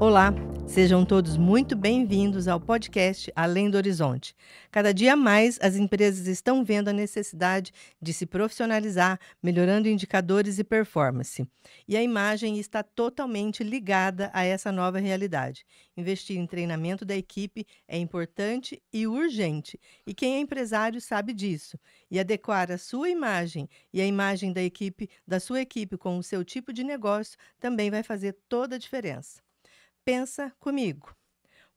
Olá, sejam todos muito bem-vindos ao podcast Além do Horizonte. Cada dia mais as empresas estão vendo a necessidade de se profissionalizar, melhorando indicadores e performance. E a imagem está totalmente ligada a essa nova realidade. Investir em treinamento da equipe é importante e urgente, e quem é empresário sabe disso. E adequar a sua imagem e a imagem da sua equipe com o seu tipo de negócio também vai fazer toda a diferença. Pensa comigo.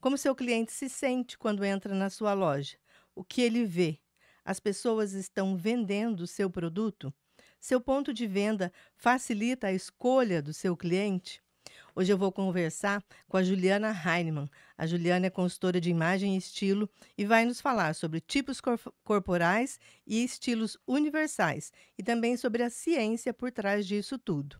Como seu cliente se sente quando entra na sua loja? O que ele vê? As pessoas estão vendendo o seu produto? Seu ponto de venda facilita a escolha do seu cliente? Hoje eu vou conversar com a Juliana Heinemann. A Juliana é consultora de imagem e estilo e vai nos falar sobre tipos corporais e estilos universais e também sobre a ciência por trás disso tudo.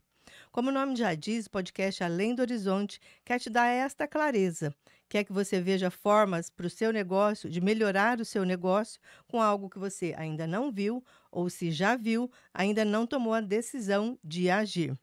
Como o nome já diz, o podcast Além do Horizonte quer te dar esta clareza. Quer que você veja formas para o seu negócio, de melhorar o seu negócio com algo que você ainda não viu ou, se já viu, ainda não tomou a decisão de agir.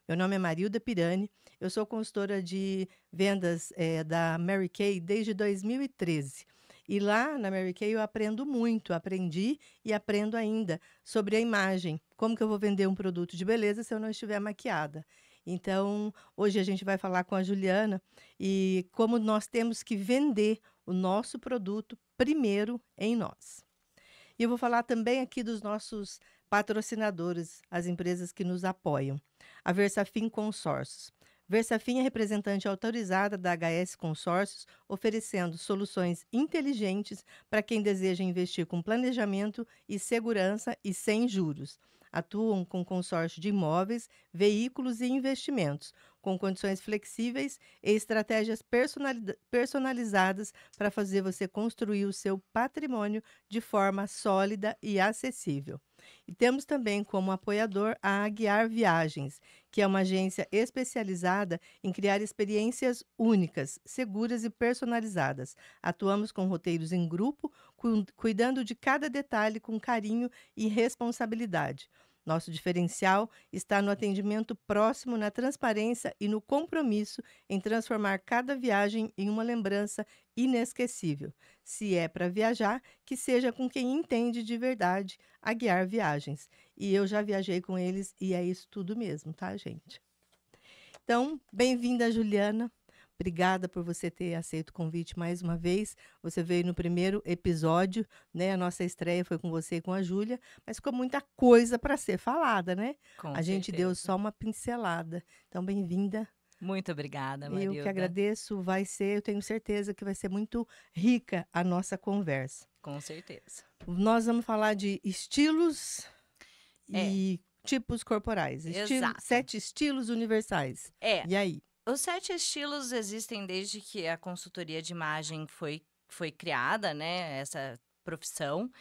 Meu nome é Marilda Pirani, eu sou consultora de vendas da Mary Kay desde 2013. E lá na Mary Kay eu aprendo muito, aprendi e aprendo ainda sobre a imagem. Como que eu vou vender um produto de beleza se eu não estiver maquiada? Então, hoje a gente vai falar com a Juliana e como nós temos que vender o nosso produto primeiro em nós. E eu vou falar também aqui dos nossos patrocinadores, as empresas que nos apoiam. A Versafin Consórcios. Versafin é representante autorizada da HS Consórcios, oferecendo soluções inteligentes para quem deseja investir com planejamento e segurança e sem juros. Atuam com consórcio de imóveis, veículos e investimentos, com condições flexíveis e estratégias personalizadas para fazer você construir o seu patrimônio de forma sólida e acessível. E temos também como apoiador a Aguiar Viagens, que é uma agência especializada em criar experiências únicas, seguras e personalizadas. Atuamos com roteiros em grupo, cuidando de cada detalhe com carinho e responsabilidade. Nosso diferencial está no atendimento próximo, na transparência e no compromisso em transformar cada viagem em uma lembrança inesquecível. Se é para viajar, que seja com quem entende de verdade a Guiar Viagens. E eu já viajei com eles e é isso tudo mesmo, tá, gente? Então, bem-vinda, Juliana. Obrigada por você ter aceito o convite mais uma vez. Você veio no primeiro episódio, né? A nossa estreia foi com você e com a Júlia, mas ficou muita coisa para ser falada, né? Com A gente deu certeza. só uma pincelada. Então, bem-vinda. Muito obrigada, Eu que Marilda. agradeço. Eu tenho certeza que vai ser muito rica a nossa conversa. Com certeza. Nós vamos falar de estilos É, e tipos corporais. exato. 7 estilos universais. É, E aí? os 7 estilos existem desde que a consultoria de imagem foi criada, né? Essa profissão.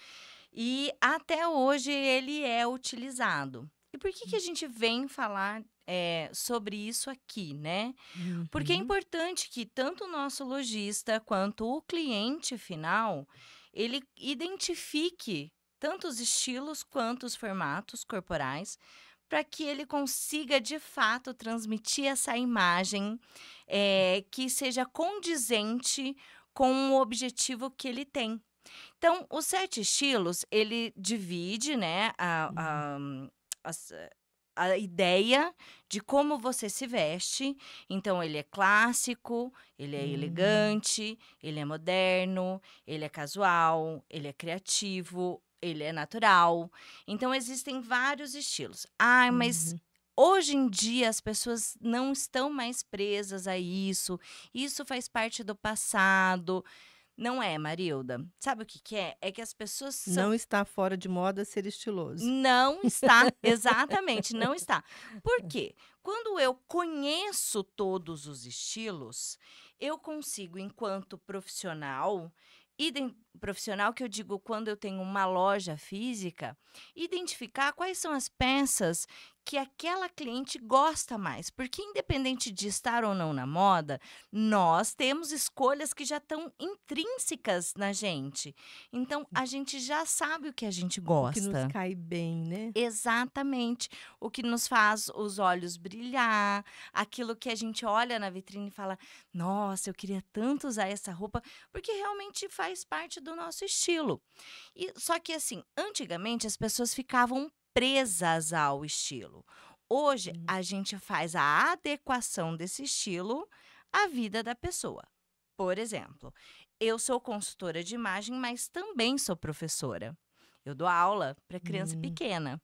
E até hoje ele é utilizado. E por que a gente vem falar sobre isso aqui, né? Porque é Uhum. importante que tanto o nosso lojista quanto o cliente final, ele identifique tanto os estilos quanto os formatos corporais, para que ele consiga de fato transmitir essa imagem que seja condizente com o objetivo que ele tem. Então, os 7 estilos, ele divide, né, Uhum. as- a ideia de como você se veste. Então, ele é clássico, ele é Hum. elegante, ele é moderno, ele é casual, ele é criativo, ele é natural. Então, existem vários estilos. Ah, mas Uhum. hoje em dia as pessoas não estão mais presas a isso. Isso faz parte do passado. Não é, Marilda. Sabe o que que é? É que as pessoas são. Não está fora de moda ser estiloso. Não está, exatamente, não está. Por quê? Quando eu conheço todos os estilos, eu consigo, enquanto profissional, profissional que eu digo quando eu tenho uma loja física, identificar quais são as peças que aquela cliente gosta mais. Porque independente de estar ou não na moda, nós temos escolhas que já estão intrínsecas na gente. Então, a gente já sabe o que a gente O que nos gosta. cai bem, né? Exatamente. O que nos faz os olhos brilhar, aquilo que a gente olha na vitrine e fala: nossa, eu queria tanto usar essa roupa, porque realmente faz parte do nosso estilo. E só que assim, antigamente as pessoas ficavam presas ao estilo. Hoje Hum, a gente faz a adequação desse estilo à vida da pessoa. Por exemplo, eu sou consultora de imagem, mas também sou professora. Eu dou aula para criança hum, pequena.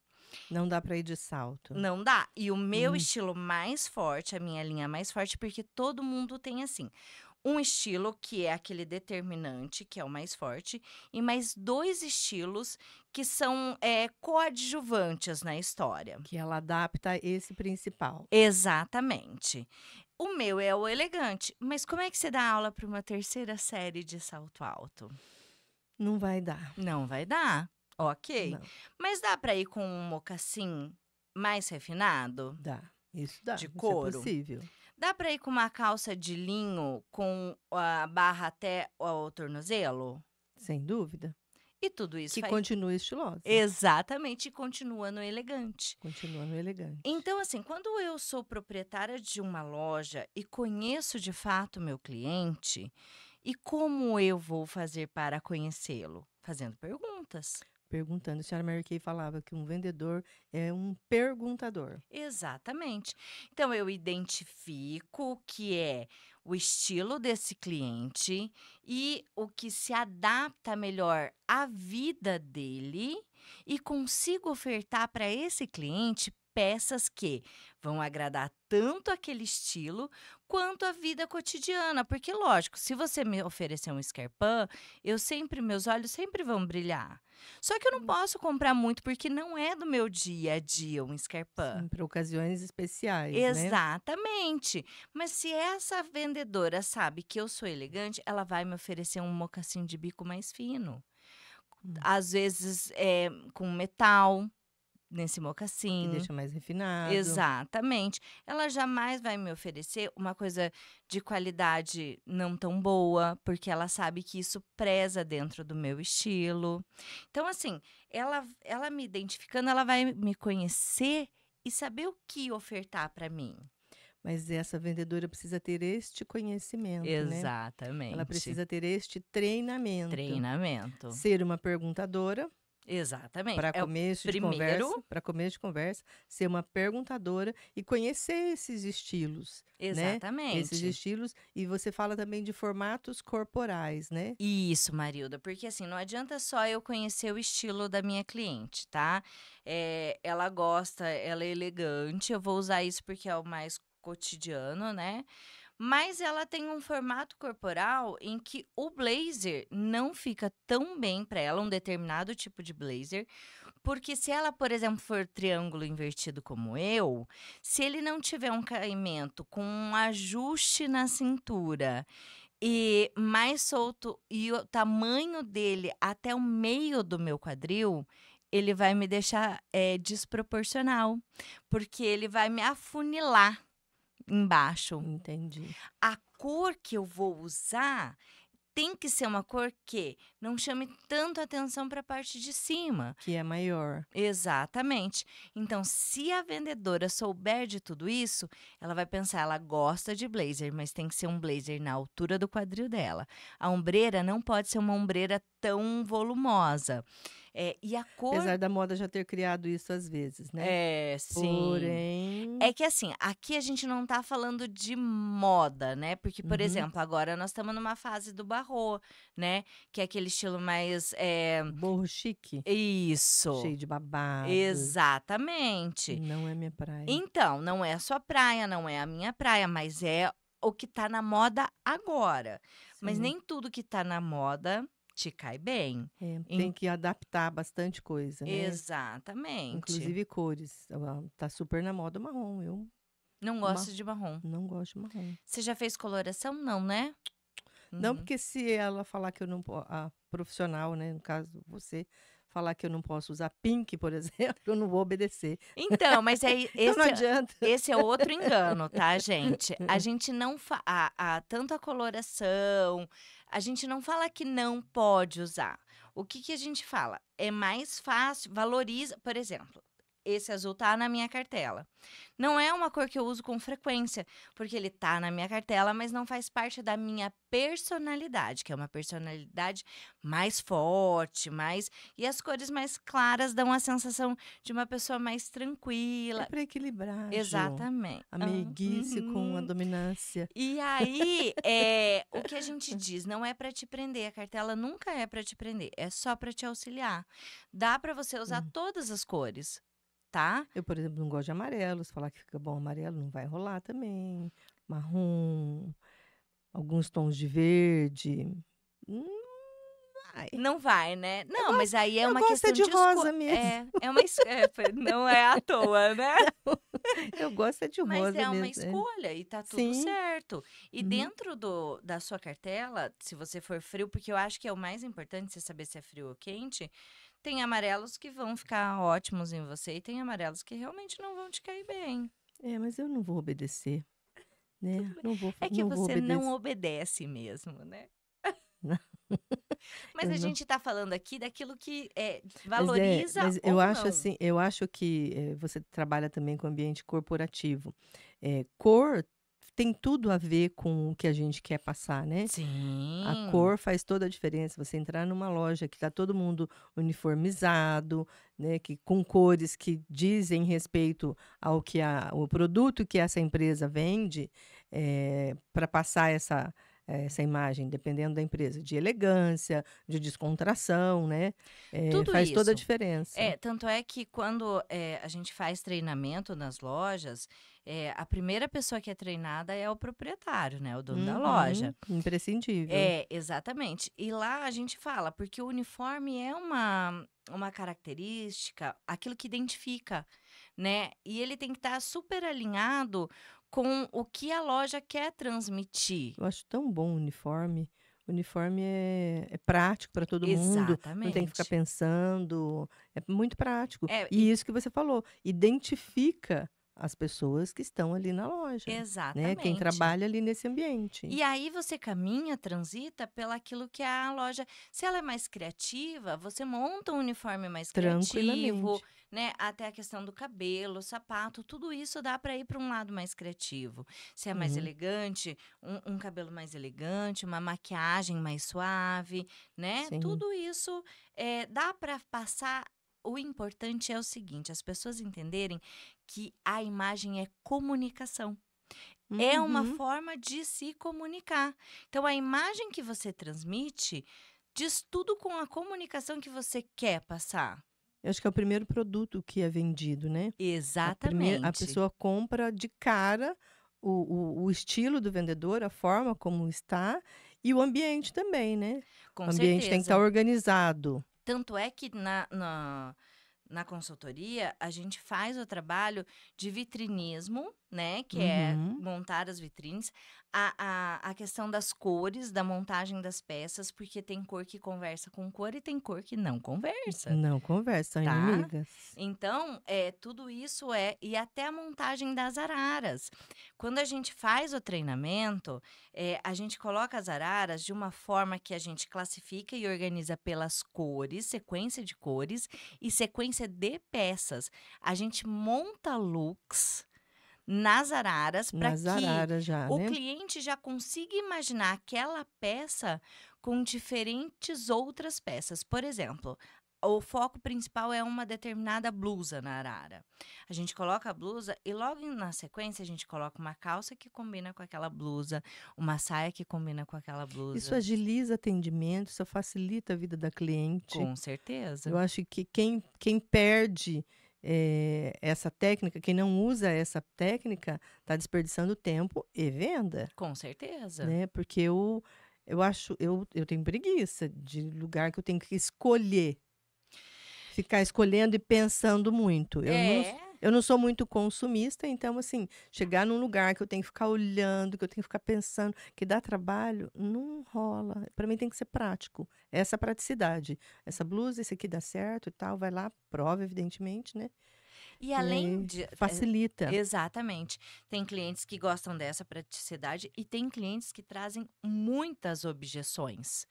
não dá para ir de salto. Não dá. E o meu Hum, estilo mais forte, a minha linha mais forte, porque todo mundo tem assim, um estilo que é aquele determinante, que é o mais forte, e mais dois estilos que são coadjuvantes na história. que ela adapta esse principal. Exatamente. O meu é o elegante, mas como é que você dá aula para uma terceira série de salto alto? Não vai dar. Não vai dar. Ok. Não, Mas dá para ir com um mocassim mais refinado, dá. de Isso é couro? possível. Dá para ir com uma calça de linho com a barra até o tornozelo? Sem dúvida. E tudo isso Que faz continue estilosa. exatamente e continua no elegante. Continua no elegante. Então, assim, quando eu sou proprietária de uma loja e conheço de fato o meu cliente, e como eu vou fazer para conhecê-lo? Fazendo perguntas. Perguntando. A senhora Mary Kay falava que um vendedor é um perguntador. Exatamente. Então, eu identifico o que é o estilo desse cliente e o que se adapta melhor à vida dele e consigo ofertar para esse cliente peças que vão agradar tanto aquele estilo quanto a vida cotidiana, porque lógico, se você me oferecer um escarpão, meus olhos sempre vão brilhar. Só que eu não Hum. posso comprar muito porque não é do meu dia a dia um Sim, escarpão. para ocasiões especiais, né? Exatamente. Mas se essa vendedora sabe que eu sou elegante, ela vai me oferecer um mocassim de bico mais fino. Hum, Às vezes com metal nesse que mocassim. deixa mais refinado. Exatamente. Ela jamais vai me oferecer uma coisa de qualidade não tão boa, porque ela sabe que isso preza dentro do meu estilo. Então, assim, ela me identificando, ela vai me conhecer e saber o que ofertar para mim. Mas essa vendedora precisa ter este conhecimento, né? Ela Exatamente. precisa ter este treinamento. Treinamento. Ser uma perguntadora Exatamente. para É o começo de conversa, primeiro. para começo de conversa, ser uma perguntadora e conhecer esses estilos, né? Esses Exatamente. estilos e você fala também de formatos corporais, né? Isso, Marilda, porque assim, não adianta só eu conhecer o estilo da minha cliente, tá? Ela gosta, ela é elegante, eu vou usar isso porque é o mais cotidiano, né? Mas ela tem um formato corporal em que o blazer não fica tão bem para ela, um determinado tipo de blazer, porque se ela, por exemplo, for triângulo invertido como eu, se ele não tiver um caimento com um ajuste na cintura e mais solto e o tamanho dele até o meio do meu quadril, ele vai me deixar, desproporcional, porque ele vai me afunilar embaixo. Entendi. A cor que eu vou usar tem que ser uma cor que não chame tanto atenção para a parte de cima. Que é maior. Exatamente. Então, se a vendedora souber de tudo isso, ela vai pensar, ela gosta de blazer, mas tem que ser um blazer na altura do quadril dela. A ombreira não pode ser uma ombreira tão volumosa. E a cor Apesar da moda já ter criado isso às vezes, né? sim. Porém, É que assim, aqui a gente não tá falando de moda, né? Porque, por uhum, exemplo, agora nós estamos numa fase do barro, né? Que é aquele estilo mais. borro chique, Isso. cheio de babados, Exatamente. não é minha praia. Então, não é a sua praia, não é a minha praia, mas é o que tá na moda agora. Mas Sim, nem tudo que tá na moda te cai bem. tem que adaptar bastante coisa, né? Exatamente. Inclusive cores. Tá super na moda o marrom. Eu Não ma- gosto de marrom. não gosto de marrom. Você já fez coloração? Não, né? Não Uhum. porque se ela falar que eu não, a profissional, né, no caso você, falar que eu não posso usar pink, por exemplo, eu não vou obedecer. Então, mas aí Então não adianta. esse é outro engano, tá, gente? A gente não tanto a coloração, a gente não fala que não pode usar. O que que a gente fala? É mais fácil, valoriza, por exemplo, esse azul tá na minha cartela. Não é uma cor que eu uso com frequência, porque ele tá na minha cartela, mas não faz parte da minha personalidade, que é uma personalidade mais forte, mais e as cores mais claras dão a sensação de uma pessoa mais É tranquila. para equilibrar, Ju. Exatamente. A meiguice com a Uhum. dominância. E aí, o que a gente diz, não é para te prender, a cartela nunca é para te prender, é só para te auxiliar. Dá para você usar Hum. todas as cores, tá? Eu, por exemplo, não gosto de amarelo. Se falar que fica bom amarelo, não vai rolar também. Marrom, alguns tons de verde. Hum, ai. Não vai, né? Eu Não, mas gosto, aí é eu uma gosto é questão de de rosa mesmo. é uma não é à toa, né? Eu gosto é de Mas rosa é uma mesmo. É. escolha e tá tudo Sim. certo. E Uhum. dentro da sua cartela, se você for frio, porque eu acho que é o mais importante você saber se é frio ou quente, tem amarelos que vão ficar ótimos em você e tem amarelos que realmente não vão te cair bem. É, mas eu não vou obedecer, Tudo né? bem. Não vou, É que não vou você não obedecer. obedece mesmo, né? Não, Mas eu a não. gente tá falando aqui daquilo que Mas valoriza eu ou acho não. assim, eu acho que você trabalha também com ambiente corporativo. Cor tem tudo a ver com o que a gente quer passar, né? A Sim. cor faz toda a diferença. Você entrar numa loja que está todo mundo uniformizado, né, que, com cores que dizem respeito ao que o produto que essa empresa vende, para passar essa imagem, dependendo da empresa, de elegância, de descontração, né? Tudo Faz toda a isso. diferença. Tanto é que quando a gente faz treinamento nas lojas, a primeira pessoa que é treinada é o proprietário, né? O dono da Uhum, loja. imprescindível. É, exatamente. E lá a gente fala, porque o uniforme é uma característica, aquilo que identifica, né? E ele tem que estar super alinhado com o que a loja quer transmitir. Eu acho tão bom o uniforme. O uniforme é prático para todo mundo, não tem que ficar Exatamente. pensando, é muito prático. É, E isso que você falou, identifica as pessoas que estão ali na loja, né? Quem exatamente. trabalha ali nesse ambiente. E aí você caminha, transita pelaquilo que é a loja. Se ela é mais criativa, você monta um uniforme mais criativo, Tranquilamente. né? Até a questão do cabelo, sapato, tudo isso dá para ir para um lado mais criativo. Se é mais Uhum, elegante, um cabelo mais elegante, uma maquiagem mais suave, né? sim. Tudo isso dá para passar. O importante é o seguinte: as pessoas entenderem que a imagem é comunicação. É uma Uhum. forma de se comunicar. Então, a imagem que você transmite diz tudo com a comunicação que você quer passar. Eu acho que é o primeiro produto que é vendido, né? A Exatamente. pessoa compra de cara o estilo do vendedor, a forma como está e o ambiente também, né? Com O ambiente tem que estar certeza. organizado. Tanto é que na consultoria, a gente faz o trabalho de vitrinismo, né? Que é Uhum. montar as vitrines. A questão das cores, da montagem das peças, porque tem cor que conversa com cor e tem cor que não conversa. Não conversa, são Tá? inimigas. Então, tudo isso e até a montagem das araras. Quando a gente faz o treinamento, a gente coloca as araras de uma forma que a gente classifica e organiza pelas cores, sequência de cores e sequência de peças. A gente monta looks nas araras para Nas que araras já, o né? cliente já consiga imaginar aquela peça com diferentes outras peças. Por exemplo, o foco principal é uma determinada blusa na arara. A gente coloca a blusa e logo na sequência a gente coloca uma calça que combina com aquela blusa, uma saia que combina com aquela Isso blusa. agiliza atendimento, isso facilita a vida da cliente. Com Eu certeza. acho que quem perde essa técnica, quem não usa essa técnica, está desperdiçando tempo e venda, Com certeza. né? Porque eu acho, eu tenho preguiça de lugar que eu tenho que escolher, ficar escolhendo e pensando muito. Eu não, É. Eu não sou muito consumista, então, assim, chegar num lugar que eu tenho que ficar olhando, que eu tenho que ficar pensando, que dá trabalho, não rola. Para mim tem que ser prático. Essa praticidade. Essa blusa, esse aqui dá certo e tal, vai lá, prova, evidentemente, né? E E além aí de facilita. exatamente. Tem clientes que gostam dessa praticidade e tem clientes que trazem muitas objeções.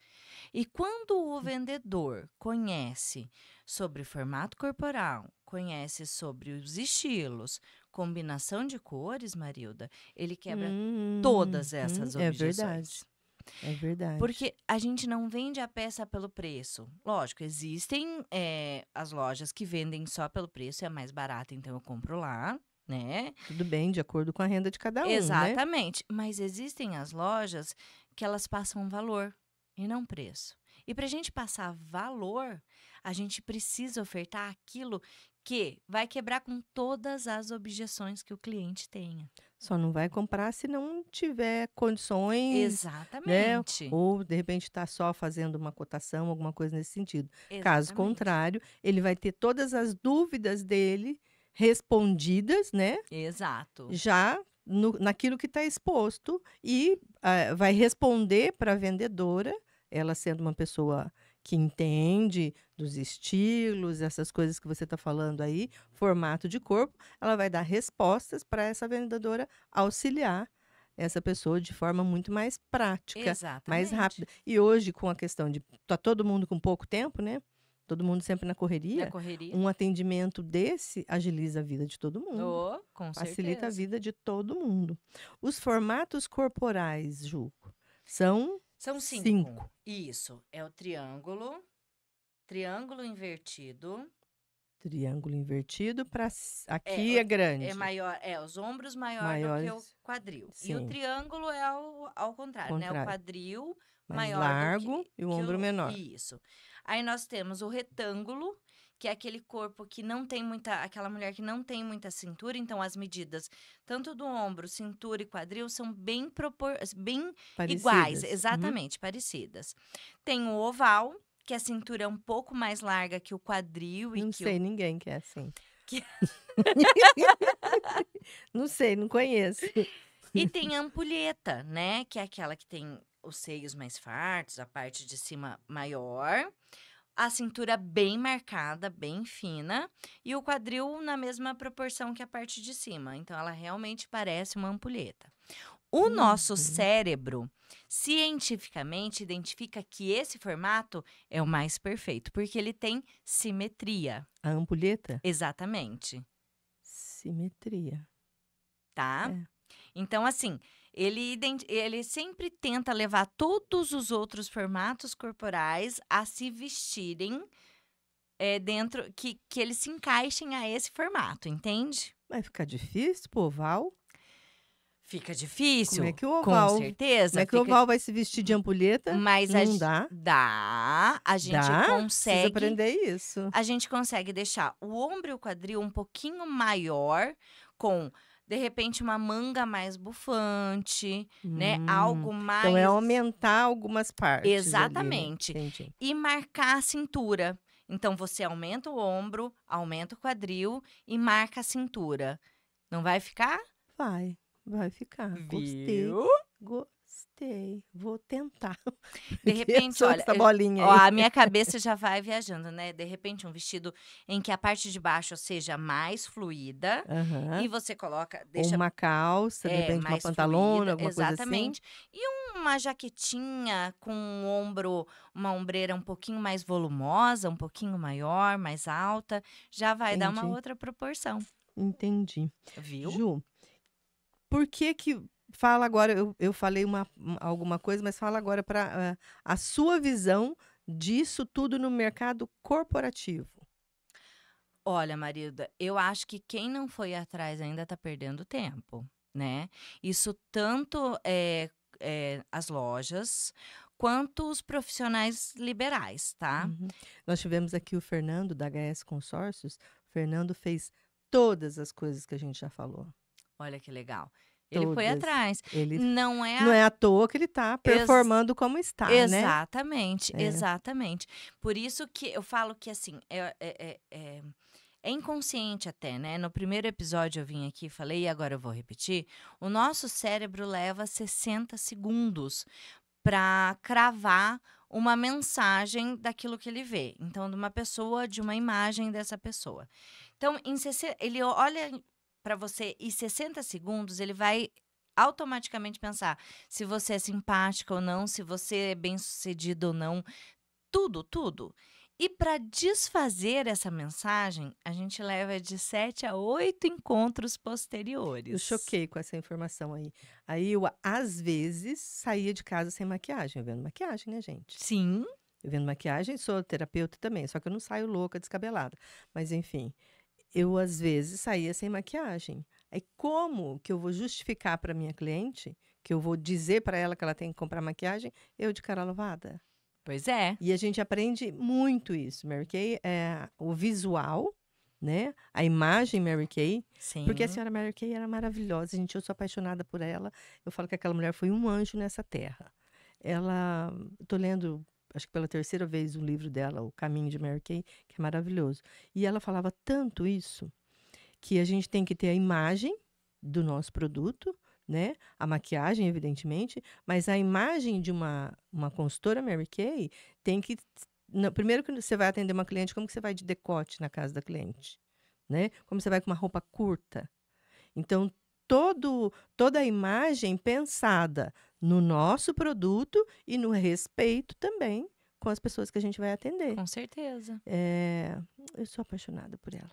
E quando o vendedor conhece sobre formato corporal, conhece sobre os estilos, combinação de cores, Marilda, ele quebra todas essas É verdade. objeções. É verdade. Porque a gente não vende a peça pelo preço. Lógico, existem as lojas que vendem só pelo preço, é mais barato, então eu compro lá, né? Tudo bem, de acordo com a renda de cada um, né? Exatamente. Mas existem as lojas que elas passam valor e não preço. E para a gente passar valor, a gente precisa ofertar aquilo que vai quebrar com todas as objeções que o cliente tenha. Só não vai comprar se não tiver condições, né? Exatamente. Ou de repente está só fazendo uma cotação, alguma coisa nesse sentido. Caso Exatamente. contrário, ele vai ter todas as dúvidas dele respondidas, né? Exato. Já naquilo que está exposto e vai responder para a vendedora, ela sendo uma pessoa que entende dos estilos, essas coisas que você está falando aí, formato de corpo, ela vai dar respostas para essa vendedora auxiliar essa pessoa de forma muito mais prática, mais Exatamente. rápida. E hoje, com a questão de tá todo mundo com pouco tempo, né? Todo mundo sempre na Na correria, correria. um atendimento desse agiliza a vida de todo mundo. Oh, com Facilita a certeza. vida de todo mundo. Os formatos corporais, Ju, são São 5. 5. Isso. É o triângulo, triângulo invertido. Triângulo invertido para É, aqui é é grande. maior, os ombros maior do que o Maiores, quadril. E o sim, triângulo é ao contrário, né? O contrário. quadril Mais maior do largo e o ombro menor. Isso. Aí nós temos o retângulo, que é aquele corpo que não tem muita, aquela mulher que não tem muita cintura, então as medidas tanto do ombro, cintura e quadril são bem iguais, Parecidas. exatamente, parecidas. Tem o oval, que a cintura é um pouco mais larga que o quadril e Não que sei, ninguém que é assim. que- Não sei, não conheço. E tem a ampulheta, né? Que é aquela que tem os seios mais fartos, a parte de cima maior, a cintura bem marcada, bem fina, e o quadril na mesma proporção que a parte de cima. Então, ela realmente parece uma ampulheta. O nosso Uhum. cérebro, cientificamente, identifica que esse formato é o mais perfeito, porque ele tem simetria. A ampulheta? Exatamente, Simetria. tá? É. Então, assim, ele sempre tenta levar todos os outros formatos corporais a se vestirem dentro, que eles se encaixem a esse formato, entende? Vai ficar difícil pro oval? Fica Como é difícil, que o com oval, como certeza, é que o oval vai se vestir de ampulheta? mas Não dá. a gente Dá? Precisa consegue, aprender isso. deixar o ombro e o quadril um pouquinho maior, com, de repente, uma manga mais bufante, né? Algo Então é mais. aumentar algumas partes ali, né? Exatamente. Entendi. E marcar a cintura. Então, você aumenta o ombro, aumenta o quadril e marca a cintura. Não vai ficar? Vai ficar. Gostei, Viu? gostei. Vou tentar. De Porque eu repente, sou olha, essa bolinha ó, aí. a minha cabeça já vai viajando, né? De repente, um vestido em que a parte de baixo seja mais fluida Aham. e você coloca, Ou deixa uma calça, de repente uma mais pantalona, fluida, alguma coisa assim. exatamente. E uma jaquetinha com uma ombreira um pouquinho mais volumosa, um pouquinho maior, mais alta, já vai dar uma Entendi, outra proporção, entendi. viu? Ju, por que que fala agora, eu falei alguma coisa, mas fala agora para a sua visão disso tudo no mercado corporativo. Olha, Marilda, eu acho que quem não foi atrás ainda está perdendo tempo, né? Isso tanto as lojas quanto os profissionais liberais, tá? Uhum. Nós tivemos aqui o Fernando, da HS Consórcios. O Fernando fez todas as coisas que a gente já falou. Olha que legal. Ele foi Todas. atrás. Ele Não é não é à toa que ele está performando como está, né? exatamente, É. exatamente. Por isso que eu falo que assim, É inconsciente até, né? No primeiro episódio eu vim aqui e falei, e agora eu vou repetir. O nosso cérebro leva 60 segundos para cravar uma mensagem daquilo que ele vê. Então, de uma pessoa, de uma imagem dessa pessoa. Então, ele olha para você e 60 segundos ele vai automaticamente pensar se você é simpática ou não, se você é bem-sucedido ou não, tudo, tudo. E para desfazer essa mensagem, a gente leva de 7 a 8 encontros Eu posteriores. choquei com essa informação aí. Aí eu, às vezes, saía de casa sem maquiagem. Eu vendo maquiagem, né, gente? Sim, Eu vendo maquiagem, sou terapeuta também, só que eu não saio louca, descabelada. Mas, enfim, eu, às vezes, saía sem maquiagem. Aí, como que eu vou justificar para minha cliente, que eu vou dizer para ela que ela tem que comprar maquiagem, eu de cara lavada? pois é. E a gente aprende muito isso. Mary Kay é o visual, né? A imagem Mary Kay. Porque a Sim. senhora Mary Kay era maravilhosa, gente. Eu sou apaixonada por ela. Eu falo que aquela mulher foi um anjo nessa terra. Ela, tô lendo, acho que pela terceira vez o livro dela, O Caminho de Mary Kay, que é maravilhoso. E ela falava tanto isso que a gente tem que ter a imagem do nosso produto, né? A maquiagem, evidentemente, mas a imagem de uma consultora Mary Kay tem que. Primeiro que você vai atender uma cliente, como que você vai de decote na casa da cliente? Né? Como você vai com uma roupa curta? Então, toda a imagem pensada no nosso produto e no respeito também com as pessoas que a gente vai atender. Com certeza. Eu sou apaixonada por ela.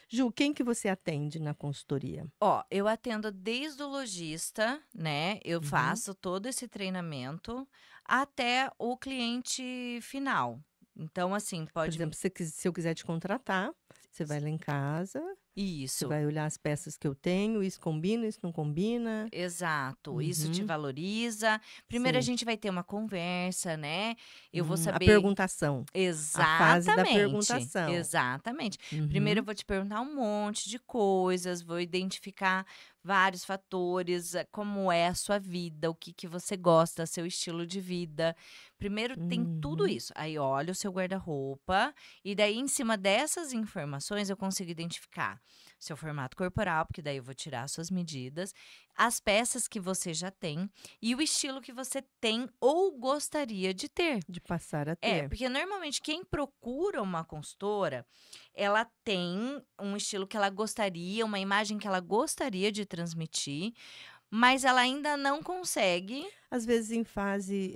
Ju, quem que você atende na consultoria? Ó, eu atendo desde o lojista, né? Eu Uhum. faço todo esse treinamento até o cliente final. Então, assim, Por pode. exemplo, se eu quiser te contratar, você vai lá em casa, você Isso, vai olhar as peças que eu tenho, isso combina, isso não combina. exato. Isso te Uhum. valoriza. Primeiro a Sim. gente vai ter uma conversa, né? Eu vou A saber. perguntação. A fase da Exatamente, perguntação. exatamente. Primeiro eu Uhum. vou te perguntar um monte de coisas, vou identificar vários fatores, como é a sua vida, o que que você gosta, seu estilo de vida. Primeiro tem tudo Uhum. isso. Aí olha o seu guarda-roupa e daí em cima dessas informações eu consigo identificar seu formato corporal, porque daí eu vou tirar suas medidas, as peças que você já tem e o estilo que você tem ou gostaria de ter. De passar a É, ter. porque normalmente quem procura uma consultora, ela tem um estilo que ela gostaria, uma imagem que ela gostaria de transmitir, mas ela ainda não consegue. Às vezes em fase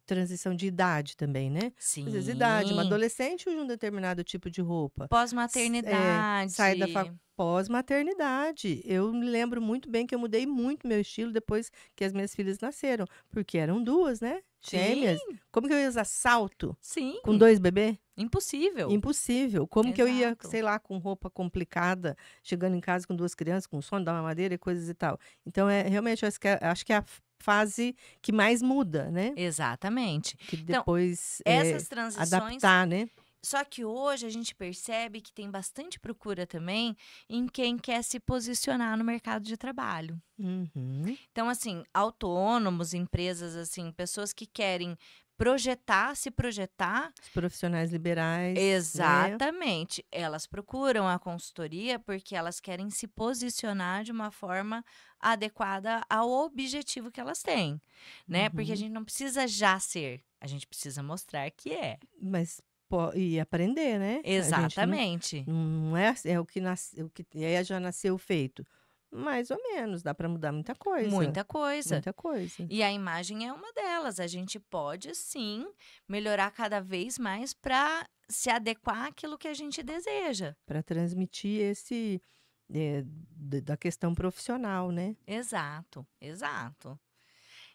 transição de idade também, né? Às vezes idade, uma Sim, adolescente usa um determinado tipo de roupa. Sai da pós-maternidade. pós-maternidade. Eu me lembro muito bem que eu mudei muito meu estilo depois que as minhas filhas nasceram, porque eram duas, né? Sim, Gêmeas. Como que eu ia usar salto sim, com 2 bebês? impossível. Impossível. Como que eu ia, Exato. sei lá, com roupa complicada, chegando em casa com 2 crianças, com sono da mamadeira e coisas e tal. Então, realmente, acho que é a fase que mais muda, né? Exatamente. Que Então, depois essas transições. adaptar, né? Só que hoje a gente percebe que tem bastante procura também em quem quer se posicionar no mercado de trabalho. Uhum. Então, assim, autônomos, empresas, assim, pessoas que querem se projetar. Os profissionais liberais, né? Exatamente. Elas procuram a consultoria porque elas querem se posicionar de uma forma adequada ao objetivo que elas têm, né? Porque a Uhum. gente não precisa já ser, a gente precisa mostrar que é. Mas e aprender, né? A gente Exatamente. não é o que o que já nasceu feito. Mais ou menos, dá para mudar muita coisa. Muita coisa. Muita coisa. E a imagem é uma delas. A gente pode sim melhorar cada vez mais para se adequar àquilo que a gente deseja. Para transmitir esse da questão profissional, né? Exato, exato.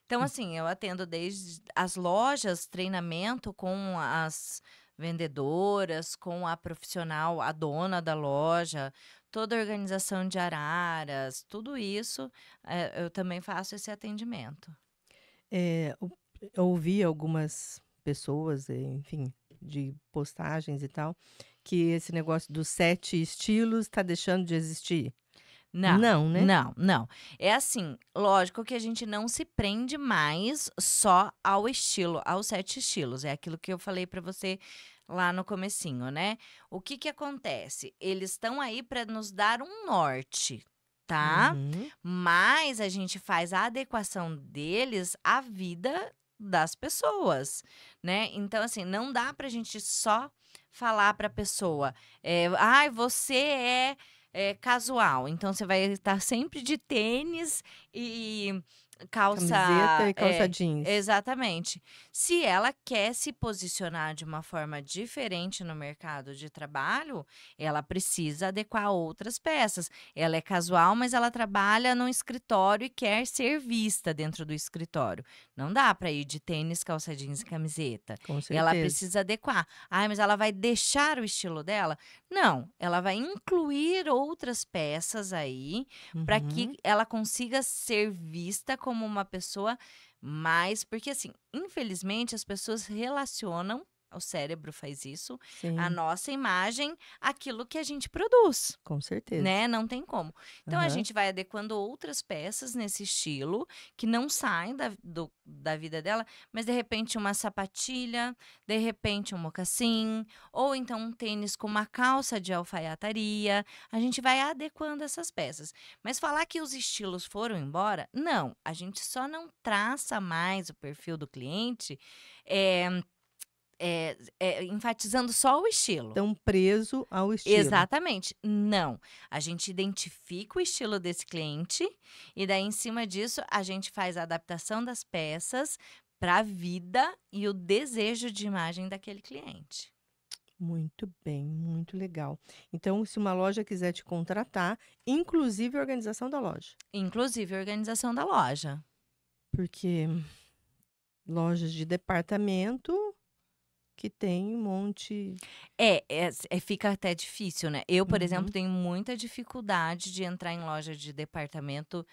Então, assim, eu atendo desde as lojas, treinamento com as vendedoras, com a profissional, a dona da loja, toda a organização de araras, tudo isso, eu também faço esse atendimento. Eu ouvi algumas pessoas, enfim, de postagens e tal, que esse negócio dos 7 estilos está deixando de existir. Não, Não, né? não, não. É assim, lógico que a gente não se prende mais só ao estilo, aos 7 estilos. É aquilo que eu falei para você lá no comecinho, né? O que que acontece? Eles estão aí para nos dar um norte, tá? Uhum. Mas a gente faz a adequação deles à vida das pessoas, né? Então, assim, não dá pra gente só falar pra pessoa, ai, você é casual, então você vai estar sempre de tênis e Camiseta calça. e calça jeans. Exatamente. Se ela quer se posicionar de uma forma diferente no mercado de trabalho, ela precisa adequar outras peças. Ela é casual, mas ela trabalha num escritório e quer ser vista dentro do escritório. Não dá para ir de tênis, calça jeans e camiseta. Com Ela certeza. precisa adequar. Ah, mas ela vai deixar o estilo dela? Não, ela vai incluir outras peças aí para que Uhum. ela consiga ser vista como uma pessoa mais. Porque, assim, infelizmente, as pessoas relacionam, o cérebro faz isso, a Sim, nossa imagem àquilo que a gente produz. com certeza. Né, não tem como. Então a Aham. gente vai adequando outras peças nesse estilo, que não saem da vida dela, mas de repente uma sapatilha, de repente um mocassim, ou então um tênis com uma calça de alfaiataria. A gente vai adequando essas peças. Mas falar que os estilos foram embora, não. A gente só não traça mais o perfil do cliente, eh enfatizando só o estilo. Tão preso ao estilo. Exatamente. Não. A gente identifica o estilo desse cliente e daí, em cima disso, a gente faz a adaptação das peças para a vida e o desejo de imagem daquele cliente. Muito bem, muito legal. Então, se uma loja quiser te contratar, inclusive a organização da loja, Inclusive a organização da loja. porque lojas de departamento que tem um monte. Fica até difícil, né? Eu, por exemplo, Uhum. tenho muita dificuldade de entrar em loja de departamento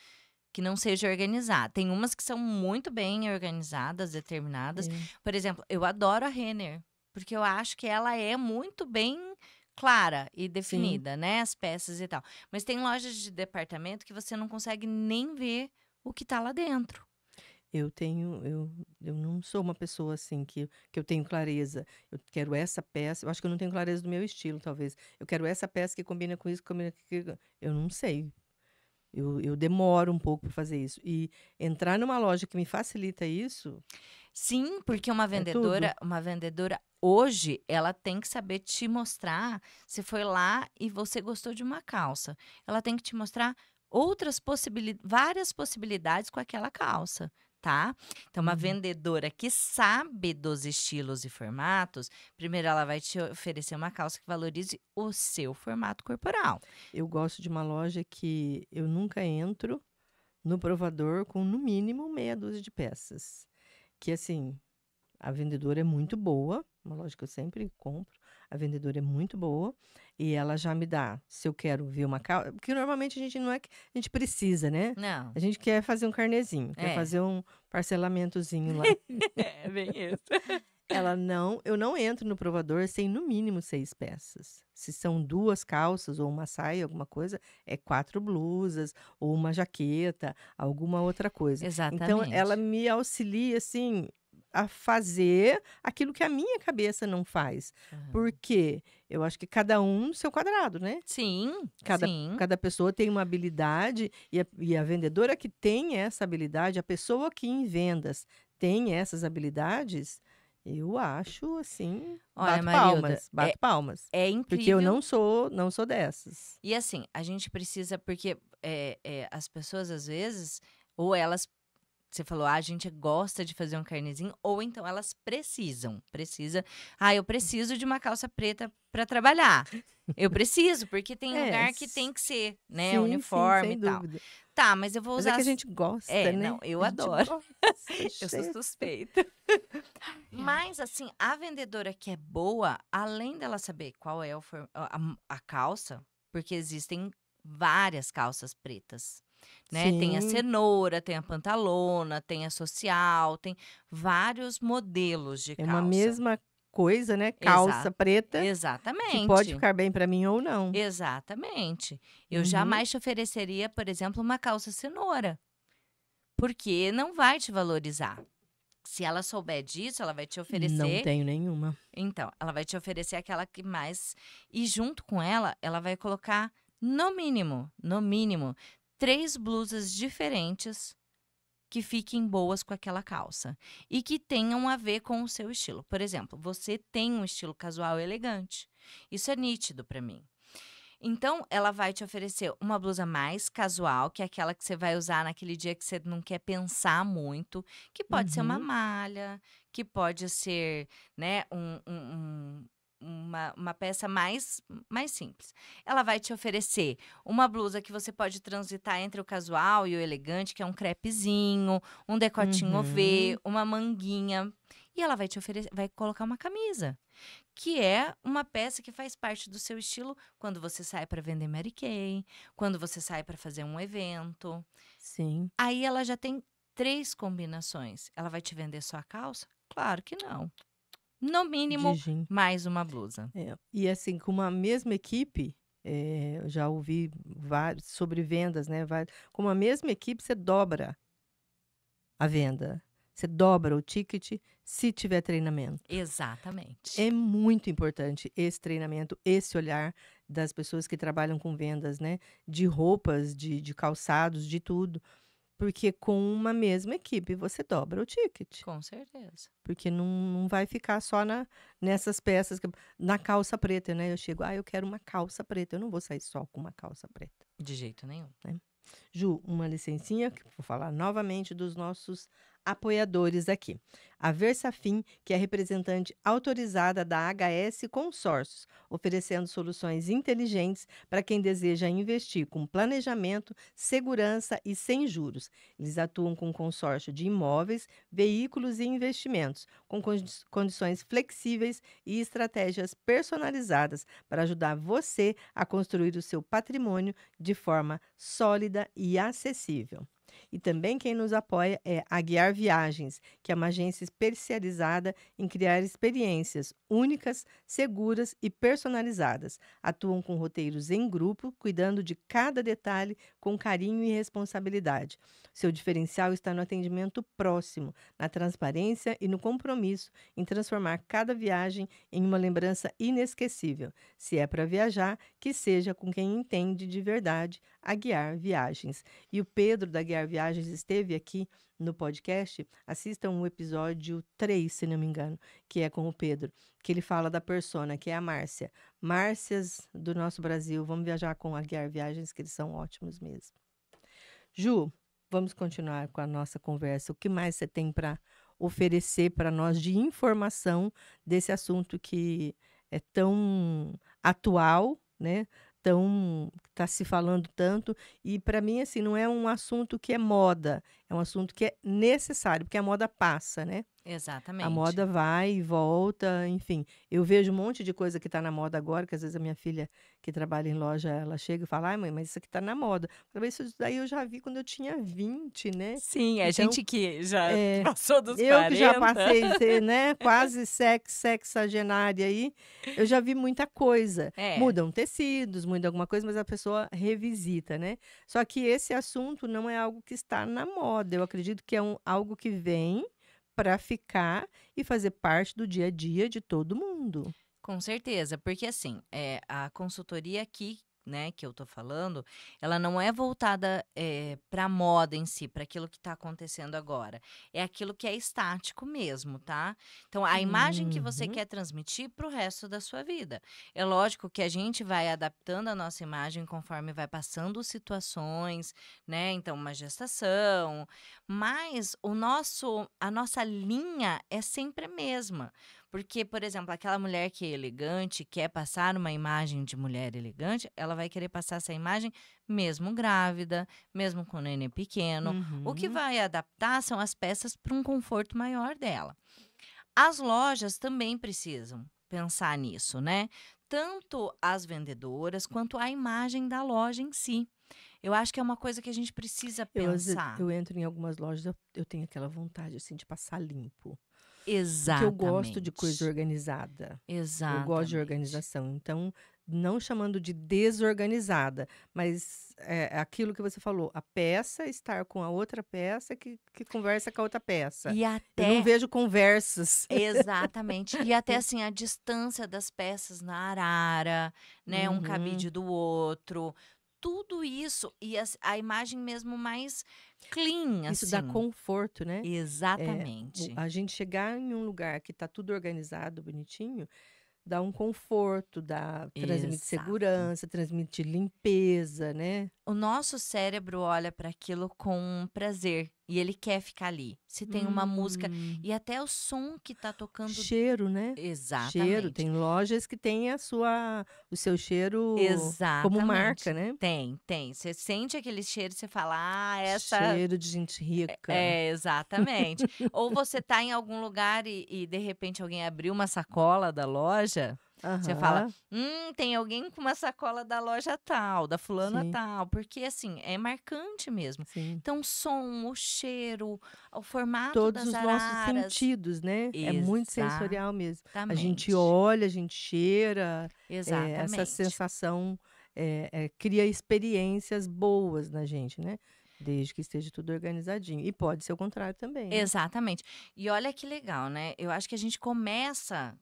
que não seja organizada. Tem umas que são muito bem organizadas, determinadas. É. Por exemplo, eu adoro a Renner, porque eu acho que ela é muito bem clara e Sim, definida, né, as peças e tal. Mas tem lojas de departamento que você não consegue nem ver o que tá lá dentro. eu não sou uma pessoa assim que eu tenho clareza. Eu quero essa peça, eu acho que eu não tenho clareza do meu estilo, talvez. Eu quero essa peça que combina com isso, que combina com aquilo. Eu não sei. Eu demoro um pouco para fazer isso. E entrar numa loja que me facilita isso Sim, porque é tudo. uma vendedora hoje, ela tem que saber te mostrar. Você foi lá e você gostou de uma calça. Ela tem que te mostrar várias possibilidades com aquela calça, tá? Então, uma Uhum. vendedora que sabe dos estilos e formatos, primeiro ela vai te oferecer uma calça que valorize o seu formato corporal. Eu gosto de uma loja que eu nunca entro no provador com no mínimo meia dúzia de peças. Que assim, a vendedora é muito boa, uma loja que eu sempre compro. A vendedora é muito boa e ela já me dá, se eu quero ver uma calça, porque normalmente a gente não é que a gente precisa, né? Não, A gente quer fazer um carnezinho, quer é. fazer um parcelamentozinho lá. É bem isso. Ela não, eu não entro no provador sem no mínimo 6 peças. Se são 2 calças ou uma saia, alguma coisa, é 4 blusas ou uma jaqueta, alguma outra coisa. Então ela Exatamente. me auxilia, assim, a fazer aquilo que a minha cabeça não faz. Aham. Porque eu acho que cada um no seu quadrado, né. Sim, Cada sim. cada pessoa tem uma habilidade e a vendedora que tem essa habilidade, a pessoa que em vendas tem essas habilidades, eu acho, assim, Olha, Marilda, bato palmas, é porque eu incrível. não sou dessas. E assim, a gente precisa, porque as pessoas às vezes, ou elas, você falou, a gente gosta de fazer um carnezinho, ou então elas precisa. Ah, eu preciso de uma calça preta para trabalhar. Eu preciso, porque tem É, lugar que tem que ser, né, sim, sim, uniforme sem e tal. dúvida. Tá, mas eu vou Mas é usar. que a gente gosta, Não, né, eu a gente adoro. gosta, Eu sou cheia. suspeita. Ai, ai. Mas, assim, a vendedora que é boa, além dela saber qual é a calça, porque existem várias calças pretas, né? Tem a Sim, cenoura, tem a pantalona, tem a social, tem vários modelos de é uma calça. mesma coisa, né, Exa calça preta, que pode exatamente, ficar bem para mim ou não. exatamente. Eu Uhum. jamais te ofereceria, por exemplo, uma calça cenoura, porque não vai te valorizar. Se ela souber disso, ela vai te Não oferecer. tenho nenhuma. Então, ela vai te oferecer aquela que mais. E junto com ela vai colocar, no mínimo, 3 blusas diferentes que fiquem boas com aquela calça e que tenham a ver com o seu estilo. Por exemplo, você tem um estilo casual elegante. Isso é nítido para mim. Então, ela vai te oferecer uma blusa mais casual, que é aquela que você vai usar naquele dia que você não quer pensar muito, que pode ser uma Uhum. malha, que pode ser, né, uma peça mais simples. Ela vai te oferecer uma blusa que você pode transitar entre o casual e o elegante, que é um crepezinho, um decotinho V, Uhum. uma manguinha. E ela vai te oferecer, vai colocar uma camisa, que é uma peça que faz parte do seu estilo quando você sai para vender Mary Kay, quando você sai para fazer um evento. Sim, Aí ela já tem 3 combinações. Ela vai te vender só a calça? Claro que não. No de mínimo, jean. mais uma blusa. É. E assim, com uma mesma equipe, eu já ouvi vários sobre vendas, né, com uma mesma equipe você dobra a venda, você dobra o ticket se tiver treinamento. Exatamente. É muito importante esse treinamento, esse olhar das pessoas que trabalham com vendas, né, de roupas, de calçados, de tudo, porque com uma mesma equipe você dobra o ticket. Com certeza. Porque não vai ficar só nessas peças na calça preta, né, eu chego: "Ah, eu quero uma calça preta", eu não vou sair só com uma calça preta, De jeito nenhum. né. Ju, uma licencinha, que vou falar novamente dos nossos apoiadores aqui. A Versafin, que é representante autorizada da HS Consórcios, oferecendo soluções inteligentes para quem deseja investir com planejamento, segurança e sem juros. Eles atuam com consórcio de imóveis, veículos e investimentos, com condições flexíveis e estratégias personalizadas para ajudar você a construir o seu patrimônio de forma sólida e acessível. E também quem nos apoia é a Guiar Viagens, que é uma agência especializada em criar experiências únicas, seguras e personalizadas. Atuam com roteiros em grupo, cuidando de cada detalhe com carinho e responsabilidade. Seu diferencial está no atendimento próximo, na transparência e no compromisso em transformar cada viagem em uma lembrança inesquecível. Se é para viajar, que seja com quem entende de verdade a Guiar Viagens. E o Pedro da Guiar Viagens esteve aqui no podcast. Assistam o episódio 3, se não me engano, que é com o Pedro, que ele fala da persona, que é a Márcia. Márcias do nosso Brasil, vamos viajar com a Guiar Viagens, que eles são ótimos mesmo. Ju, vamos continuar com a nossa conversa. O que mais você tem para oferecer para nós de informação desse assunto que é tão atual, né? Tão está se falando tanto e para mim assim não é um assunto que é moda, é um assunto que é necessário, porque a moda passa, né? A Exatamente. moda vai e volta, enfim. Eu vejo um monte de coisa que está na moda agora, que às vezes a minha filha, que trabalha em loja, ela chega e fala: "Ai, mãe, mas isso aqui está na moda". Eu falei: "Mas isso daí eu já vi quando eu tinha 20, né?". Sim, a Então, gente que já é, passou dos eu que já 40. passei, ser, né, quase sexagenária aí, eu já vi muita coisa. É, Mudam tecidos, muda alguma coisa, mas a pessoa revisita, né. Só que esse assunto não é algo que está na moda, eu acredito que é algo que vem para ficar e fazer parte do dia a dia de todo mundo. com certeza, porque assim, a consultoria aqui, né, que eu tô falando, ela não é voltada para moda em si, para aquilo que está acontecendo agora. É aquilo que é estático mesmo, tá? Então, a imagem que você Uhum. quer transmitir para o resto da sua vida. É lógico que a gente vai adaptando a nossa imagem conforme vai passando situações, né? Então, uma gestação, mas a nossa linha é sempre a mesma. Porque, por exemplo, aquela mulher que é elegante, quer passar uma imagem de mulher elegante, ela vai querer passar essa imagem mesmo grávida, mesmo com o neném pequeno. O que Uhum. vai adaptar são as peças para um conforto maior dela. As lojas também precisam pensar nisso, né? Tanto as vendedoras quanto a imagem da loja em si. Eu acho que é uma coisa que a gente precisa Eu às vezes pensar. eu entro em algumas lojas, eu tenho aquela vontade, assim, de passar limpo, porque eu gosto de coisa Exatamente. organizada. Eu gosto de Exatamente. organização, então não chamando de desorganizada, mas é aquilo que você falou, a peça estar com a outra peça que conversa com a outra peça. E Eu não até vejo conversas. exatamente. E até assim, a distância das peças na arara, né? Um Uhum. cabide do outro. Tudo isso. E a imagem mesmo mais clean, Isso dá assim. conforto, né? Exatamente. A gente chegar em um lugar que está tudo organizado, bonitinho, dá um conforto, transmite Exato. segurança, transmite limpeza, né? O nosso cérebro olha para aquilo com prazer e ele quer ficar ali. Se tem uma música Hum. e até o som que tá tocando. Cheiro, né? Cheiro. Exatamente. Tem lojas que têm o seu cheiro como marca, Exatamente. né? Tem. Você sente aquele cheiro, você fala: "Ah, essa". Cheiro de gente rica. É, exatamente. Ou você tá em algum lugar e de repente alguém abriu uma sacola da loja, você fala: Aham, tem alguém com uma sacola da loja tal, da fulana sim, tal", porque assim, é marcante mesmo. sim. Então o som, o cheiro, o formato Todos das os nossos araras. sentidos, né? É muito sensorial mesmo. A gente Exatamente. olha, a gente cheira, essa Exatamente. sensação cria experiências boas na gente, né? Desde que esteja tudo organizadinho. E pode ser o contrário também, né? Exatamente. E olha que legal, né, eu acho que a gente começa,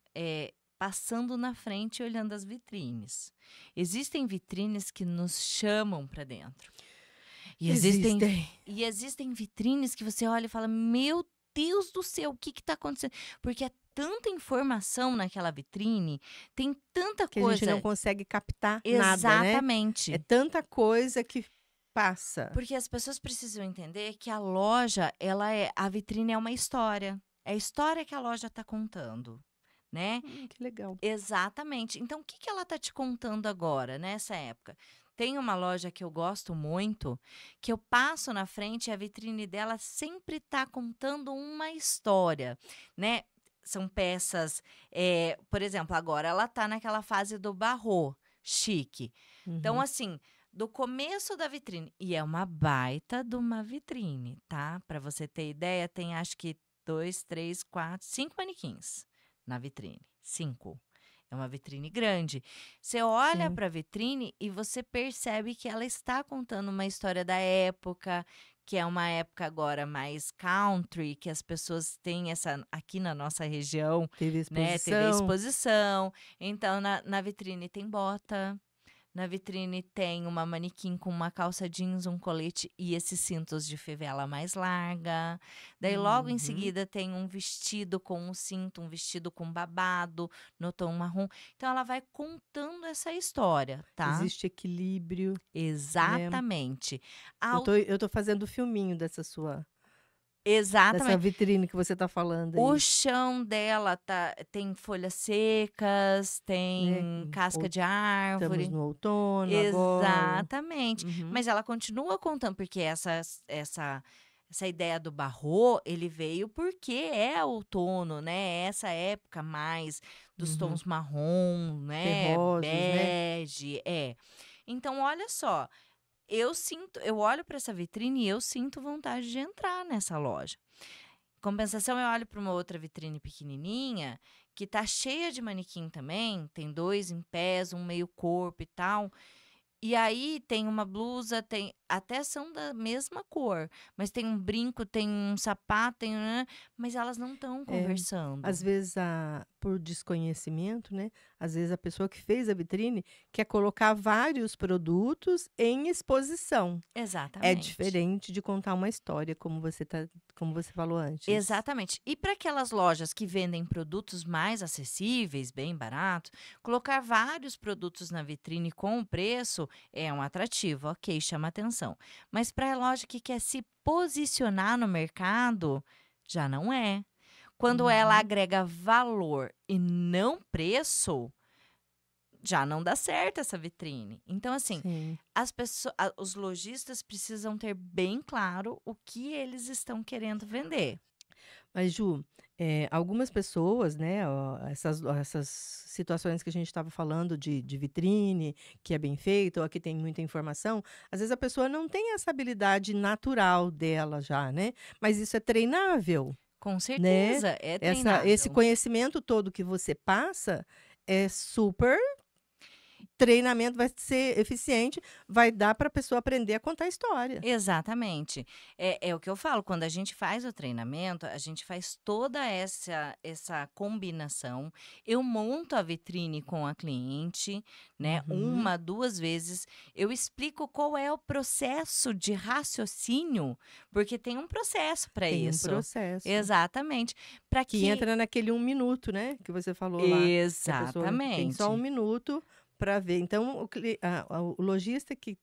passando na frente e olhando as vitrines. Existem vitrines que nos chamam para dentro. E Existem. existem vitrines que você olha e fala: "Meu Deus do céu, o que está acontecendo?". Porque é tanta informação naquela vitrine, tem tanta Que a gente não coisa. consegue captar nada, né? É Exatamente. tanta coisa que passa. Porque as pessoas precisam entender que a loja, a vitrine é uma história. É a história que a loja está contando, né? Que legal. Exatamente. Então, o que que ela está te contando agora, nessa época? Tem uma loja que eu gosto muito, que eu passo na frente e a vitrine dela sempre está contando uma história, né? São peças, por exemplo, agora ela está naquela fase do barro chique. Então, Uhum. assim, do começo da vitrine, e é uma baita de uma vitrine, tá? Para você ter ideia, tem acho que 2, 3, 4, 5 manequins na vitrine. 5. É uma vitrine grande. Você olha Sim. para a vitrine e você percebe que ela está contando uma história da época, que é uma época agora mais country, que as pessoas têm essa aqui na nossa região, Teve né? Teve a exposição. exposição. Então, na vitrine tem bota. Na vitrine tem uma manequim com uma calça jeans, um colete e esses cintos de fivela mais larga. Daí logo em Uhum. seguida tem um vestido com um cinto, um vestido com babado no tom marrom. Então ela vai contando essa história, tá? Existe equilíbrio, né. Exatamente. Eu Ao tô eu tô fazendo o filminho dessa exatamente. vitrine que você tá falando O aí, chão dela tem folhas secas, né. tem casca de Estamos árvore. no outono agora. Exatamente. Uhum. Mas ela continua contando, porque essa ideia do barro, ele veio porque é outono, né, essa época mais dos Uhum. tons marrom, né, Terrosos, né. bege, é. Então olha só, eu olho para essa vitrine e eu sinto vontade de entrar nessa loja. Compensação, eu olho para uma outra vitrine pequenininha, que tá cheia de manequim também, tem 2 em pés, um meio corpo e tal. E aí tem uma blusa, tem até são da mesma cor, mas tem um brinco, tem um sapato, mas elas não estão É, às conversando. vezes por desconhecimento, né, às vezes a pessoa que fez a vitrine quer colocar vários produtos em exposição. É Exatamente. diferente de contar uma história, como você falou antes. Exatamente. E para aquelas lojas que vendem produtos mais acessíveis, bem baratos, colocar vários produtos na vitrine com o preço é um atrativo, ok, chama atenção. Mas para a loja que quer se posicionar no mercado, já não é. Quando ela Uhum. agrega valor e não preço, já não dá certo essa vitrine. Então, assim, Sim. os lojistas precisam ter bem claro o que eles estão querendo vender. Mas Ju, algumas pessoas, né, essas situações que a gente estava falando de vitrine, que é bem feita ou que tem muita informação, às vezes a pessoa não tem essa habilidade natural dela já, né, mas isso é treinável, Com né. certeza, é Esse treinável. conhecimento todo que você passa é super treinamento vai ser eficiente, vai dar para a pessoa aprender a contar história. Exatamente. É o que eu falo, quando a gente faz o treinamento, a gente faz toda essa combinação. Eu monto a vitrine com a cliente, né? Uhum. 2 vezes. Eu explico qual é o processo de raciocínio, porque tem um processo para Tem um isso. processo. Exatamente. Para Que que. entra naquele 1 minuto, né, que você falou lá, que a pessoa tem só Exatamente. 1 minuto para ver. Então o lojista que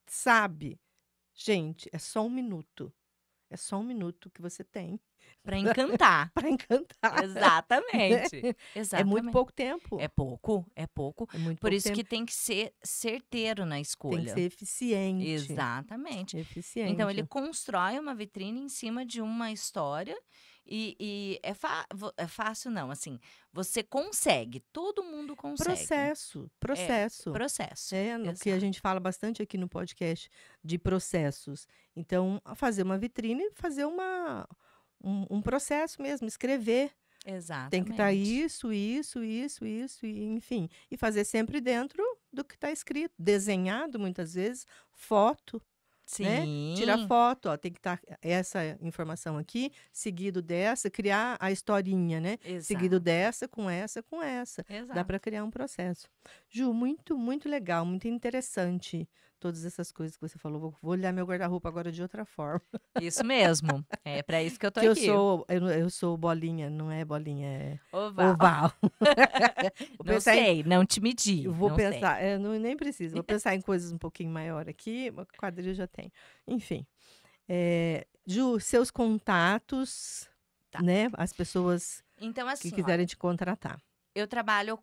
sabe, gente, é só 1 minuto. É só 1 minuto que você tem Para encantar. para encantar, né. Exatamente. É muito Exatamente. pouco tempo, É pouco, é pouco. é muito Por pouco isso que tempo. tem que ser certeiro na Tem que escolha. ser eficiente, Exatamente. Então, ele eficiente. constrói uma vitrine em cima de uma história e é fácil, não. Assim, você consegue, todo mundo consegue. Processo, É processo. processo. É, no que a Exato. gente fala bastante aqui no podcast de processos. Então, fazer uma vitrine, fazer um processo mesmo, escrever. Tem que estar Exatamente. isso, e, enfim. E fazer sempre dentro do que está escrito. Desenhado, muitas vezes, foto, né? Tirar Sim, foto, ó, tem que estar essa informação aqui, seguido dessa, criar a historinha, né? Seguido exato, dessa, com essa, com essa. Dá para exato. criar um processo. Ju, muito, muito legal, muito interessante todas essas coisas que você falou. Vou olhar meu guarda-roupa agora de outra forma. Isso mesmo. É para isso que eu tô Que eu aqui. sou, eu sou bolinha, não é bolinha, é Oval. oval. Vou Não pensar em sei, não te Eu medi, vou não sei. pensar, nem preciso, vou pensar em coisas um pouquinho maior aqui, o quadril já tem. Enfim, Ju, seus contatos, Tá. né, as pessoas Então, que assim, quiserem te contratar. eu trabalho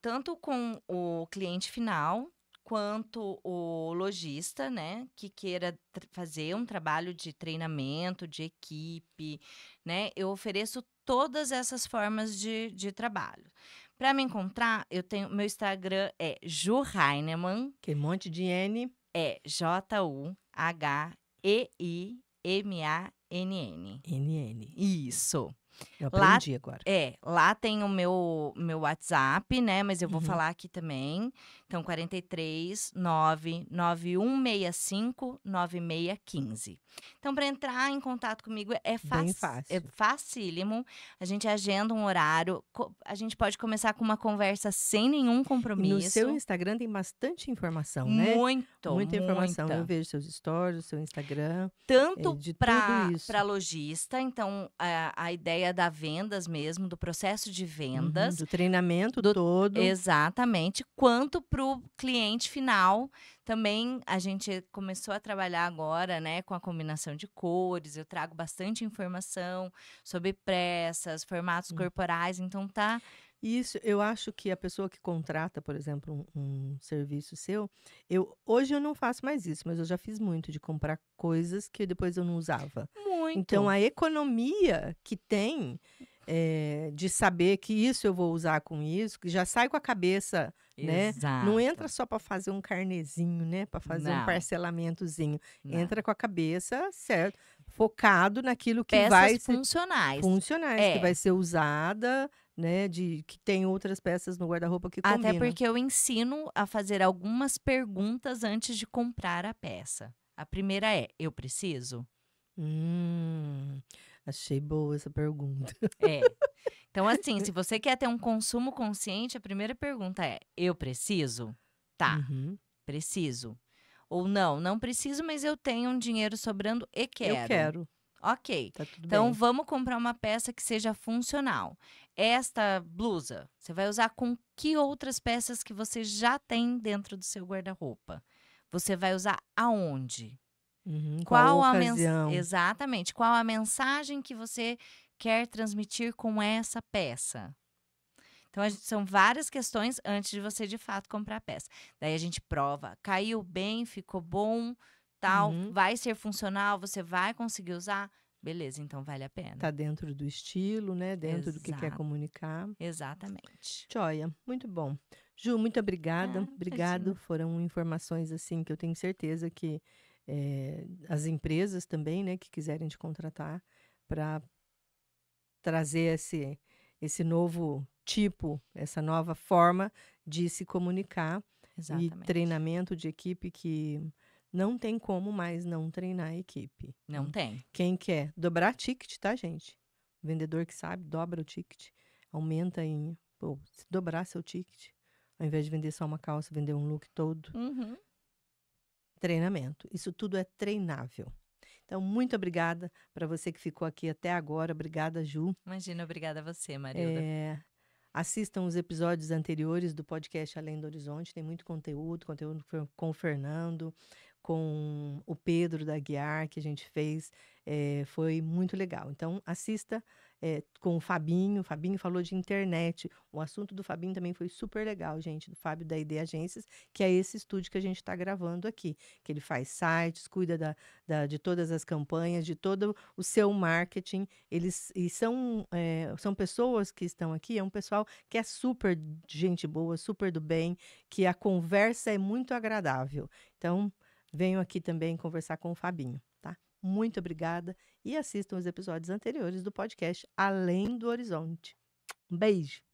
tanto com o cliente final, quanto o lojista, né, que queira fazer um trabalho de treinamento, de equipe, né? Eu ofereço todas essas formas de trabalho. Para me encontrar, eu tenho meu Instagram é Ju Heinemann, Que monte de N, é Juheimann. NN. Isso. Eu Lá aprendi agora. lá tem o meu WhatsApp, né, mas eu vou Uhum. falar aqui também. Então 43 99165 9615. Então para entrar em contato comigo Bem é fácil. facílimo. A gente agenda um horário, a gente pode começar com uma conversa sem nenhum E no seu compromisso. Instagram tem bastante informação, né? Muito, Muita informação. Eu muita. vejo seus stories, seu Instagram, Tanto de tudo para isso. lojista, então a ideia da vendas mesmo, do processo de Uhum. vendas, Do treinamento do todo. exatamente, quanto para o cliente final. Também a gente começou a trabalhar agora, né, com a combinação de cores. Eu trago bastante informação sobre peças, formatos corporais, então tá. Isso, eu acho que a pessoa que contrata, por exemplo, um serviço seu, hoje eu não faço mais isso, mas eu já fiz muito de comprar coisas que depois eu não usava. Então, Muito. a economia que tem de saber que isso eu vou usar com isso, que já sai com a cabeça, né? Não entra Exato. só para fazer um carnezinho, né? Para fazer um Não, parcelamentozinho. não. Entra com a cabeça, certo? Focado naquilo que Peças vai ser funcionais. funcionais, que vai É. ser usada, né, que tem outras peças no guarda-roupa que Até combinam. porque eu ensino a fazer algumas perguntas antes de comprar a peça. A primeira é: eu preciso? Hum, achei boa essa pergunta. É. Então, assim, se você quer ter um consumo consciente, a primeira pergunta é: eu preciso? Tá, Uhum. preciso. Ou não, não preciso, mas eu tenho um dinheiro sobrando e Eu quero. quero, Ok. tá tudo Então, bem. vamos comprar uma peça que seja funcional. Esta blusa, você vai usar com que outras peças que você já tem dentro do seu guarda-roupa? Você vai usar aonde? Uhum. Qual Qual a ocasião? Exatamente, qual a mensagem que você quer transmitir com essa peça? Então, são várias questões antes de você, de fato, comprar a peça. Daí a gente prova, caiu bem, ficou bom, tal, Uhum. vai ser funcional, você vai conseguir usar? Beleza, então vale a pena. Tá dentro do estilo, né, dentro do que quer Exato, comunicar. exatamente. Joia, muito bom. Ju, muito obrigada, Ah, obrigado. imagina. Foram informações, assim, que eu tenho certeza que as empresas também, né, que quiserem te contratar para trazer esse novo tipo, essa nova forma de se comunicar, E Exatamente. treinamento de equipe que não tem como mais não treinar a equipe. Não tem. Quem quer dobrar ticket, tá, gente? O vendedor que sabe, dobra o ticket. Aumenta em... Pô, se dobrar seu ticket, ao invés de vender só uma calça, vender um look todo. Uhum. Treinamento. Isso tudo é treinável. Então, muito obrigada para você que ficou aqui até agora. Obrigada, Ju. Imagina, obrigada a você, Marilda. Assistam os episódios anteriores do podcast Além do Horizonte. Tem muito conteúdo com o Fernando, com o Pedro da Guiar, que a gente fez. Foi muito legal. Então, assista com o Fabinho. O Fabinho falou de internet. O assunto do Fabinho também foi super legal, gente, do Fábio da ID Agências, que é esse estúdio que a gente está gravando aqui. Que ele faz sites, cuida de todas as campanhas, de todo o seu marketing. São pessoas que estão aqui, é um pessoal que é super gente boa, super do bem, que a conversa é muito agradável. Então, venham aqui também conversar com o Fabinho, tá? Muito obrigada e assistam os episódios anteriores do podcast Além do Horizonte. Um beijo!